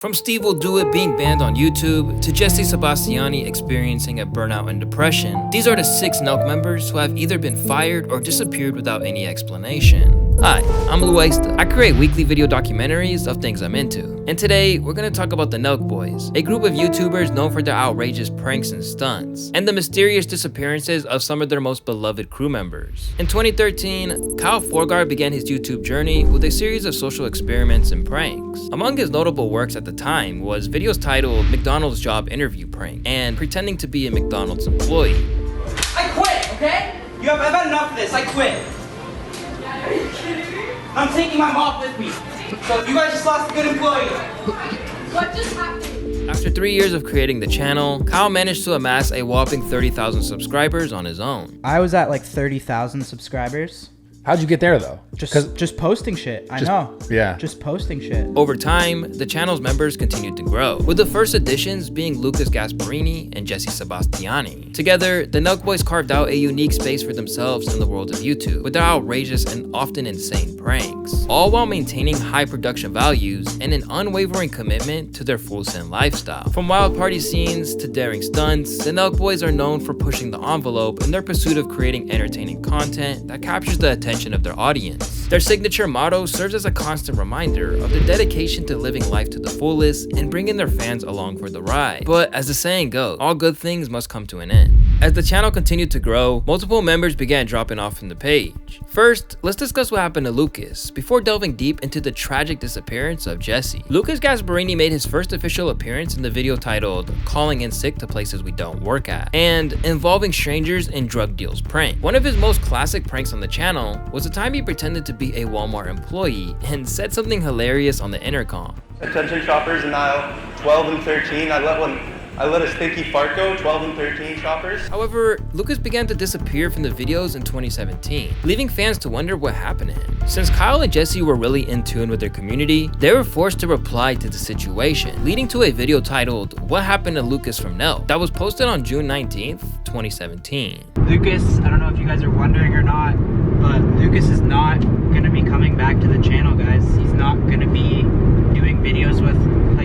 From SteveWillDoIt being banned on YouTube, to Jesse Sebastiani experiencing a burnout and depression, these are the 6 NELK members who have either been fired or disappeared without any explanation. Hi, I'm Louaista. I create weekly video documentaries of things I'm into. And today, we're gonna talk about the NELK Boys, a group of YouTubers known for their outrageous pranks and stunts, and the mysterious disappearances of some of their most beloved crew members. In 2013, Kyle Forgard began his YouTube journey with a series of social experiments and pranks. Among his notable works at the time was videos titled McDonald's Job Interview Prank and pretending to be a McDonald's employee. I quit, okay? I've had enough of this, I quit. Are you kidding me? I'm taking my mop with me. So you guys just lost a good employee. What just happened? After 3 years of creating the channel, Kyle managed to amass a whopping 30,000 subscribers on his own. I was at like 30,000 subscribers. How'd you get there though? Just posting shit. I know. Yeah. Just posting shit. Over time, the channel's members continued to grow, with the first additions being Gasparini and Jesse Sebastiani. Together, the NELK Boys carved out a unique space for themselves in the world of YouTube, with their outrageous and often insane pranks, all while maintaining high production values and an unwavering commitment to their full send lifestyle. From wild party scenes to daring stunts, the NELK Boys are known for pushing the envelope in their pursuit of creating entertaining content that captures the attention of their audience. Their signature motto serves as a constant reminder of their dedication to living life to the fullest and bringing their fans along for the ride. But as the saying goes, all good things must come to an end. As the channel continued to grow, multiple members began dropping off from the page. First, let's discuss what happened to Lucas, before delving deep into the tragic disappearance of Jesse. Gasparini made his first official appearance in the video titled Calling in Sick to Places We Don't Work At, and involving strangers in drug deals prank. One of his most classic pranks on the channel was the time he pretended to be a Walmart employee and said something hilarious on the intercom. Attention shoppers in aisle 12 and 13, I let a stinky fart go, 12 and 13 shoppers. However, Lucas began to disappear from the videos in 2017, leaving fans to wonder what happened to him. Since Kyle and Jesse were really in tune with their community, they were forced to reply to the situation, leading to a video titled What Happened to Lucas from NELK that was posted on June 19th, 2017. Lucas, I don't know if you guys are wondering or not, but Lucas is not going to be coming back to the channel, guys. He's not going to be doing videos with,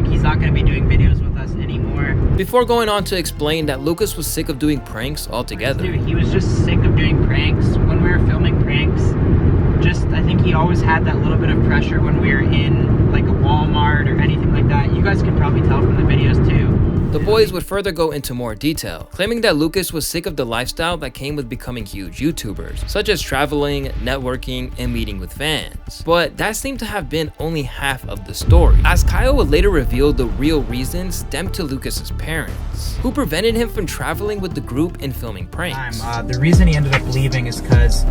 he's not going to be doing videos with us anymore. Before going on to explain that Lucas was sick of doing pranks altogether. Dude, he was just sick of doing pranks. When we were filming pranks, I think he always had that little bit of pressure when we were in like a Walmart or anything like that. You guys can probably tell from the videos too. The boys would further go into more detail, claiming that Lucas was sick of the lifestyle that came with becoming huge YouTubers, such as traveling, networking, and meeting with fans. But that seemed to have been only half of the story, as Kyle would later reveal the real reason stemmed to Lucas's parents, who prevented him from traveling with the group and filming pranks. The reason he ended up leaving is because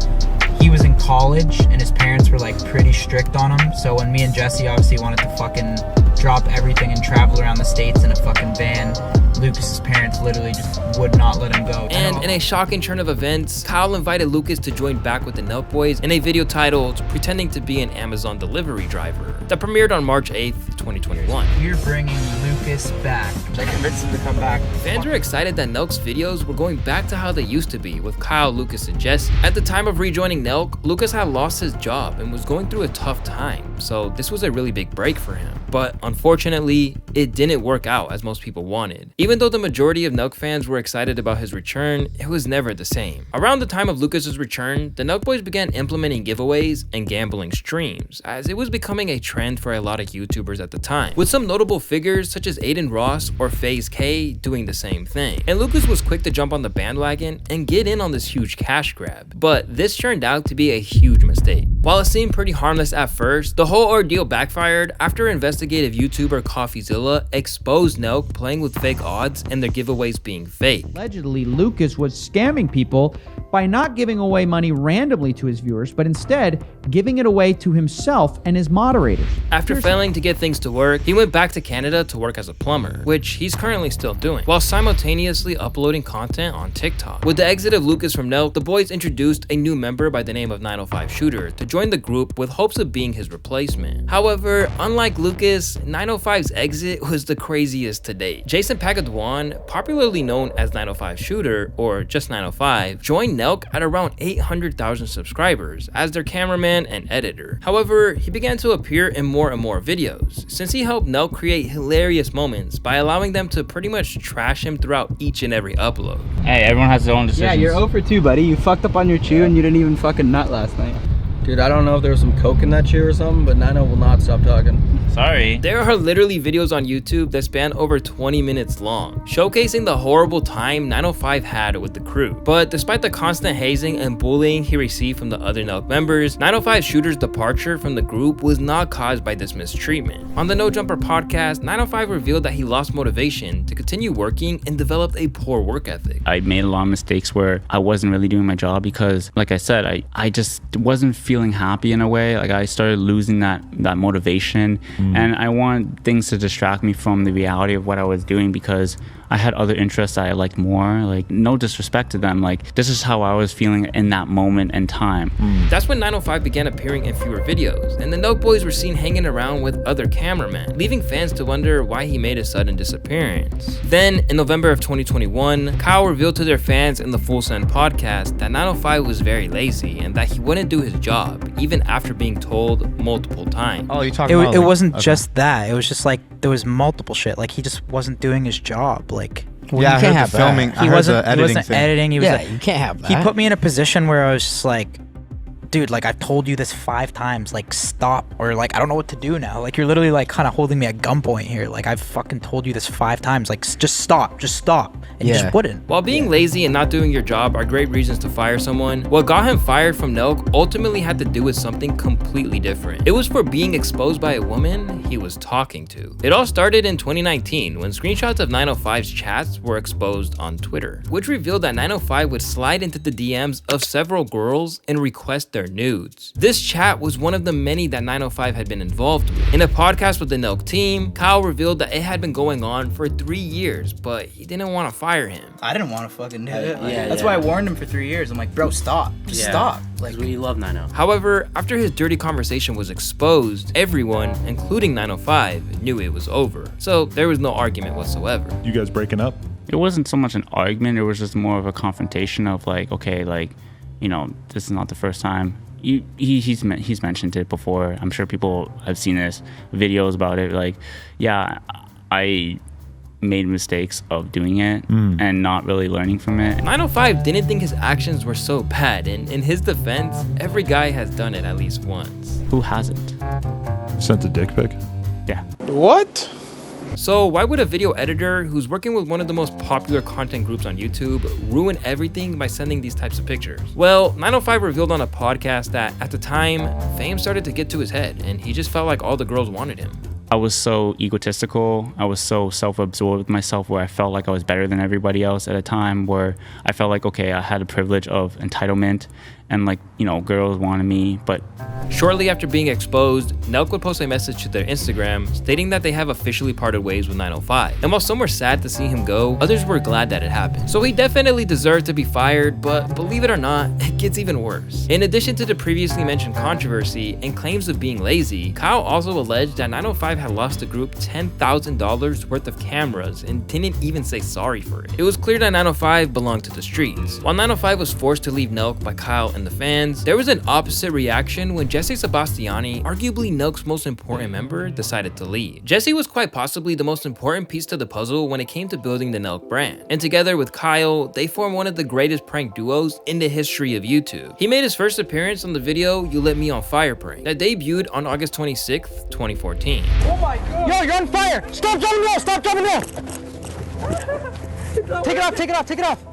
he was in college and his parents were like pretty strict on him. So when me and Jesse obviously wanted to fucking drop everything and travel around the States in a fucking van, Lucas's parents literally just would not let him go. And in a shocking turn of events, Kyle invited Lucas to join back with the NELK Boys in a video titled Pretending to be an Amazon delivery driver that premiered on March 8th, 2021. We're bringing Lucas back. I convinced him to come back. Fans were excited that NELK's videos were going back to how they used to be with Kyle, Lucas, and Jesse. At the time of rejoining NELK, Lucas had lost his job and was going through a tough time, so this was a really big break for him. But unfortunately, it didn't work out as most people wanted. Even though the majority of NELK fans were excited about his return, it was never the same. Around the time of Lucas's return, the NELK Boys began implementing giveaways and gambling streams, as it was becoming a trend for a lot of YouTubers at the time, with some notable figures such as Aiden Ross or FaZe K doing the same thing. And Lucas was quick to jump on the bandwagon and get in on this huge cash grab. But this turned out to be a huge mistake. While it seemed pretty harmless at first, the whole ordeal backfired after investigative YouTuber CoffeeZilla exposed NELK playing with fake odds and their giveaways being fake. Allegedly, Lucas was scamming people by not giving away money randomly to his viewers, but instead giving it away to himself and his moderators. After failing to get things to work, he went back to Canada to work as a plumber, which he's currently still doing, while simultaneously uploading content on TikTok. With the exit of Lucas from NELK, the boys introduced a new member by the name of 905 Shooter to join the group with hopes of being his replacement. However, unlike Lucas, 905's exit was the craziest to date. Jason Pagadawan, popularly known as 905 Shooter or just 905, joined NELK NELK at around 800,000 subscribers as their cameraman and editor. However, he began to appear in more and more videos, since he helped NELK create hilarious moments by allowing them to pretty much trash him throughout each and every upload. Hey, everyone has their own decisions. Yeah, you're 0 for 2, buddy. You fucked up on your chew and you didn't even fucking nut last night. Dude, I don't know if there was some coke in that chew or something, but Nino will not stop talking. Sorry. There are literally videos on YouTube that span over 20 minutes long, showcasing the horrible time 905 had with the crew. But despite the constant hazing and bullying he received from the other NELK members, 905 Shooter's departure from the group was not caused by this mistreatment. On the No Jumper podcast, 905 revealed that he lost motivation to continue working and developed a poor work ethic. I made a lot of mistakes where I wasn't really doing my job because, like I said, I just wasn't feeling happy in a way. Like I started losing that motivation, and I wanted things to distract me from the reality of what I was doing because I had other interests that I liked more. Like, no disrespect to them, like this is how I was feeling in that moment and time. That's when 905 began appearing in fewer videos, and the NELK boys were seen hanging around with other cameramen, leaving fans to wonder why he made a sudden disappearance. Then, in November of 2021, Kyle revealed to their fans in the Full Send podcast that 905 was very lazy and that he wouldn't do his job, even after being told multiple times. Oh, you talking It wasn't just that. It was just like there was multiple shit. Like he just wasn't doing his job. Like Well, yeah, you I can't heard have the filming. that. I he heard wasn't the editing he wasn't thing. editing. He was Yeah, like, you can't have that. he put me in a position where I was just like, dude, like I've told you this 5 times, like stop, or like I don't know what to do now. Like you're literally like kind of holding me at gunpoint here. Like I've fucking told you this 5 times. Like just stop, and you just wouldn't. While being lazy and not doing your job are great reasons to fire someone, what got him fired from NELK ultimately had to do with something completely different. It was for being exposed by a woman he was talking to. It all started in 2019 when screenshots of 905's chats were exposed on Twitter, which revealed that 905 would slide into the DMs of several girls and request their nudes. This chat was one of the many that 905 had been involved with. In a podcast with the NELK team, Kyle revealed that it had been going on for 3 years, but he didn't want to fire him. I didn't want to fucking do it. yeah, That's yeah. why I warned him for 3 years. I'm like, bro, stop. Just stop. Like, we love 9-0. However, after his dirty conversation was exposed, everyone, including 905, knew it was over. So there was no argument whatsoever. You guys breaking up? It wasn't so much an argument, it was just more of a confrontation of like, okay, like, you know, this is not the first time. He's mentioned it before. I'm sure people have seen this, videos about it. Like, yeah, I made mistakes of doing it and not really learning from it. 905 didn't think his actions were so bad, and in his defense, every guy has done it at least once. Who hasn't? Sent a dick pic? Yeah. What? So why would a video editor who's working with one of the most popular content groups on YouTube ruin everything by sending these types of pictures? Well, 905 revealed on a podcast that at the time, fame started to get to his head and he just felt like all the girls wanted him. I was so egotistical. I was so self-absorbed with myself where I felt like I was better than everybody else at a time where I felt like, okay, I had a privilege of entitlement and like, you know, girls wanted me, but... Shortly after being exposed, NELK would post a message to their Instagram stating that they have officially parted ways with 905. And while some were sad to see him go, others were glad that it happened. So he definitely deserved to be fired, but believe it or not, it gets even worse. In addition to the previously mentioned controversy and claims of being lazy, Kyle also alleged that 905 had lost the group $10,000 worth of cameras and didn't even say sorry for it. It was clear that 905 belonged to the streets. While 905 was forced to leave NELK by Kyle and the fans, there was an opposite reaction when Jesse Sebastiani, arguably NELK's most important member, decided to leave. Jesse was quite possibly the most important piece to the puzzle when it came to building the NELK brand, and together with Kyle, they formed one of the greatest prank duos in the history of YouTube. He made his first appearance on the video You Lit Me on Fire prank that debuted on August 26th, 2014. Oh my God! yo, you're on fire! Stop jumping down! Stop jumping down! Take it off! Take it off! Take it off!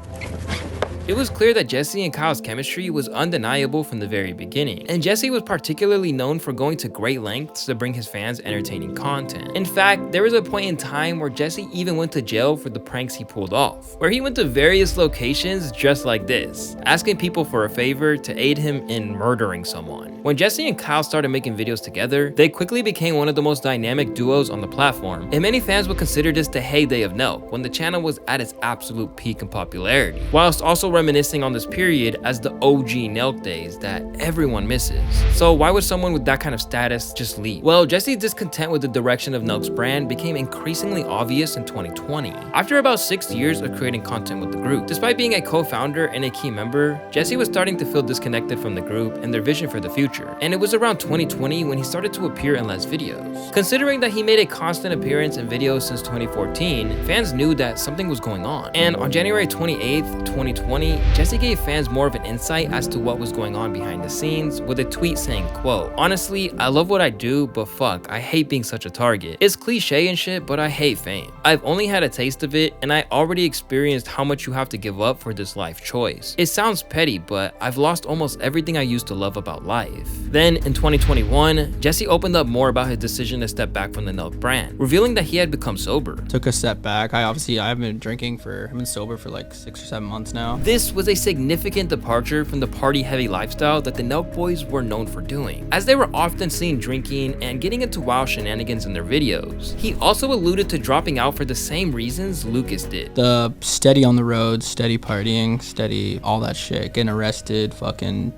It was clear that Jesse and Kyle's chemistry was undeniable from the very beginning, and Jesse was particularly known for going to great lengths to bring his fans entertaining content. In fact, there was a point in time where Jesse even went to jail for the pranks he pulled off, where he went to various locations just like this, asking people for a favor to aid him in murdering someone. When Jesse and Kyle started making videos together, they quickly became one of the most dynamic duos on the platform, and many fans would consider this the heyday of NELK when the channel was at its absolute peak in popularity, whilst also reminiscing on this period as the OG NELK days that everyone misses. So why would someone with that kind of status just leave? Well, Jesse's discontent with the direction of NELK's brand became increasingly obvious in 2020. After about 6 years of creating content with the group, despite being a co-founder and a key member, Jesse was starting to feel disconnected from the group and their vision for the future. And it was around 2020 when he started to appear in less videos. Considering that he made a constant appearance in videos since 2014, fans knew that something was going on. And on January 28th, 2020, Jesse gave fans more of an insight as to what was going on behind the scenes with a tweet saying, quote, "Honestly, I love what I do, but fuck, I hate being such a target. It's cliche and shit, but I hate fame. I've only had a taste of it, and I already experienced how much you have to give up for this life choice. It sounds petty, but I've lost almost everything I used to love about life." Then in 2021, Jesse opened up more about his decision to step back from the NELK brand, revealing that he had become sober. Took a step back. I've been sober for like 6 or 7 months now. This was a significant departure from the party-heavy lifestyle that the NELK boys were known for doing, as they were often seen drinking and getting into wild shenanigans in their videos. He also alluded to dropping out for the same reasons Lucas did. The steady on the road, steady partying, steady all that shit, getting arrested, I've been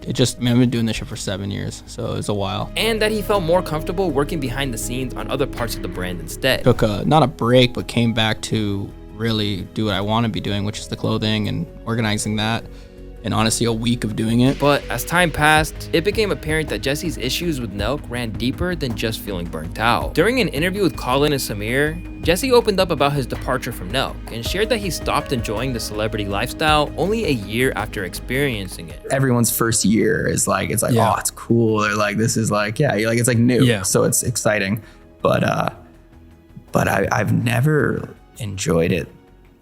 doing this shit for 7 years, so it's a while. And that he felt more comfortable working behind the scenes on other parts of the brand instead. Took not a break, but came back to really do what I want to be doing, which is the clothing and organizing that. And honestly, a week of doing it. But as time passed, it became apparent that Jesse's issues with NELK ran deeper than just feeling burnt out. During an interview with Colin and Samir, Jesse opened up about his departure from NELK and shared that he stopped enjoying the celebrity lifestyle only a year after experiencing it. Everyone's first year is like, oh, it's cool. Or like, this is like, it's like new. Yeah. So it's exciting. But I've never enjoyed it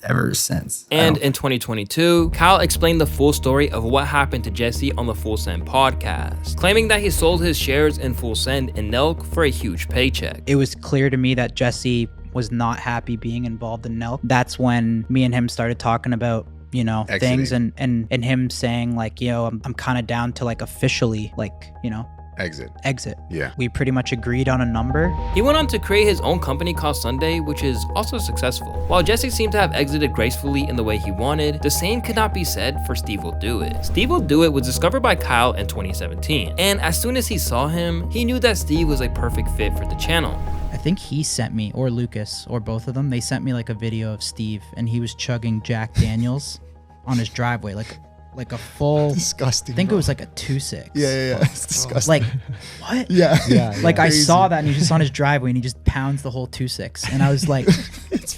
ever since. And in 2022, Kyle explained the full story of what happened to Jesse on the Full Send podcast, claiming that he sold his shares in Full Send and NELK for a huge paycheck. It was clear to me that Jesse was not happy being involved in NELK. That's when me and him started talking about, things and him saying like, I'm kind of down to like officially like, exit. Yeah. We pretty much agreed on a number. He went on to create his own company called Sunday, which is also successful. While Jesse seemed to have exited gracefully in the way he wanted, the same could not be said for SteveWillDoIt. SteveWillDoIt was discovered by Kyle in 2017, and as soon as he saw him, he knew that Steve was a perfect fit for the channel. I think he sent me, or Lucas, or both of them, they sent me like a video of Steve, and he was chugging Jack Daniels on his driveway, like a full, disgusting. I think it was like a 2-6. Yeah. It's disgusting. Like, what? Yeah. Like Crazy. I saw that and he's just on his driveway and he just pounds the whole 2-6. And I was like,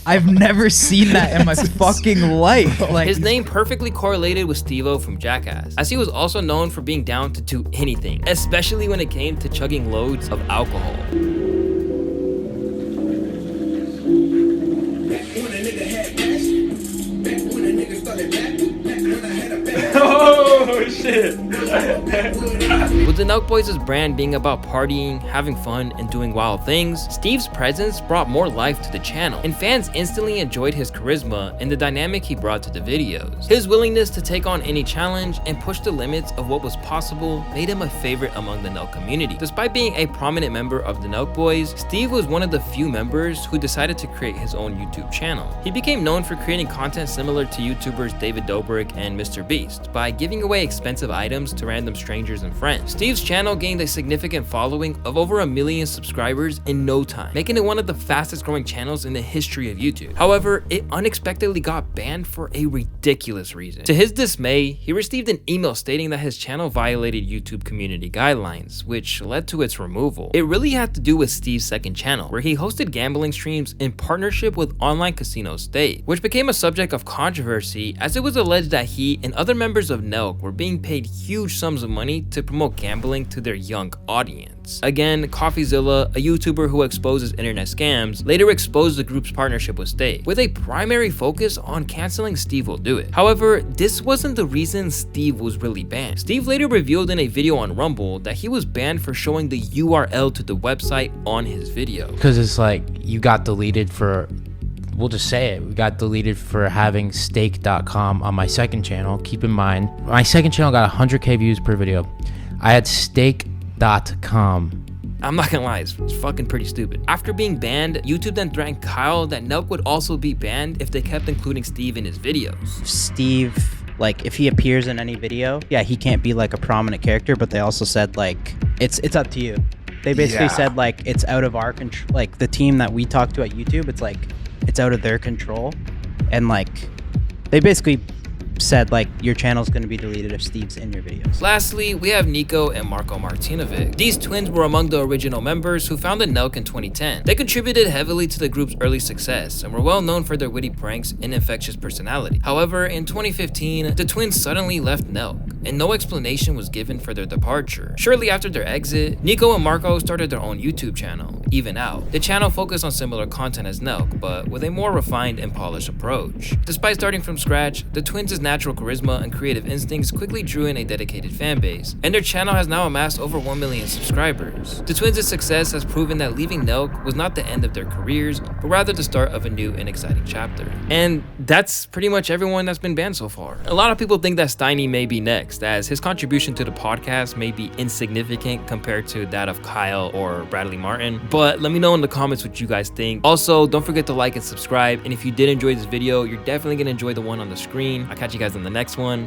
I've never seen that in my fucking life. Like, his name perfectly correlated with Steve-O from Jackass, as he was also known for being down to do anything, especially when it came to chugging loads of alcohol. Oh shit. With the NELK Boys' brand being about partying, having fun, and doing wild things, Steve's presence brought more life to the channel, and fans instantly enjoyed his charisma and the dynamic he brought to the videos. His willingness to take on any challenge and push the limits of what was possible made him a favorite among the NELK community. Despite being a prominent member of the NELK Boys, Steve was one of the few members who decided to create his own YouTube channel. He became known for creating content similar to YouTubers David Dobrik and Mr. Beast by giving away expensive items to random strangers and friends. Steve's channel gained a significant following of over 1 million subscribers in no time, making it one of the fastest growing channels in the history of YouTube. However, it unexpectedly got banned for a ridiculous reason. To his dismay, he received an email stating that his channel violated YouTube community guidelines, which led to its removal. It really had to do with Steve's second channel, where he hosted gambling streams in partnership with online casino State, which became a subject of controversy as it was alleged that he and other members of NELK were being paid huge sums of money to promote gambling to their young audience. Again, CoffeeZilla, a YouTuber who exposes internet scams, later exposed the group's partnership with State, with a primary focus on canceling SteveWillDoIt. However, this wasn't the reason Steve was really banned. Steve later revealed in a video on Rumble that he was banned for showing the URL to the website on his video. Because it's like, you got deleted for, we'll just say it, we got deleted for having steak.com on my second channel. Keep in mind, my second channel got 100k views per video. I had steak.com. I'm not gonna lie, it's fucking pretty stupid. After being banned, YouTube then threatened Kyle that NELK would also be banned if they kept including Steve in his videos. Steve like if he appears in any video, yeah, he can't be like a prominent character, but they also said like it's up to you. They basically said like it's out of our control, like the team that we talk to at YouTube, it's like it's out of their control, and like they basically said like your channel's going to be deleted if Steve's in your videos. Lastly, we have Nico and Marko Martinovic. These twins were among the original members who founded NELK in 2010. They contributed heavily to the group's early success and were well known for their witty pranks and infectious personality. However, in 2015, the twins suddenly left NELK, and no explanation was given for their departure. Shortly after their exit, Nico and Marko started their own YouTube channel, Even Out. The channel focused on similar content as NELK, but with a more refined and polished approach. Despite starting from scratch, the twins' natural charisma and creative instincts quickly drew in a dedicated fan base, and their channel has now amassed over 1 million subscribers. The twins' success has proven that leaving NELK was not the end of their careers, but rather the start of a new and exciting chapter. And that's pretty much everyone that's been banned so far. A lot of people think that Steiny may be next, as his contribution to the podcast may be insignificant compared to that of Kyle or Bradley Martin, but let me know in the comments what you guys think. Also, don't forget to like and subscribe, and if you did enjoy this video, you're definitely gonna enjoy the one on the screen. I'll catch you guys in the next one.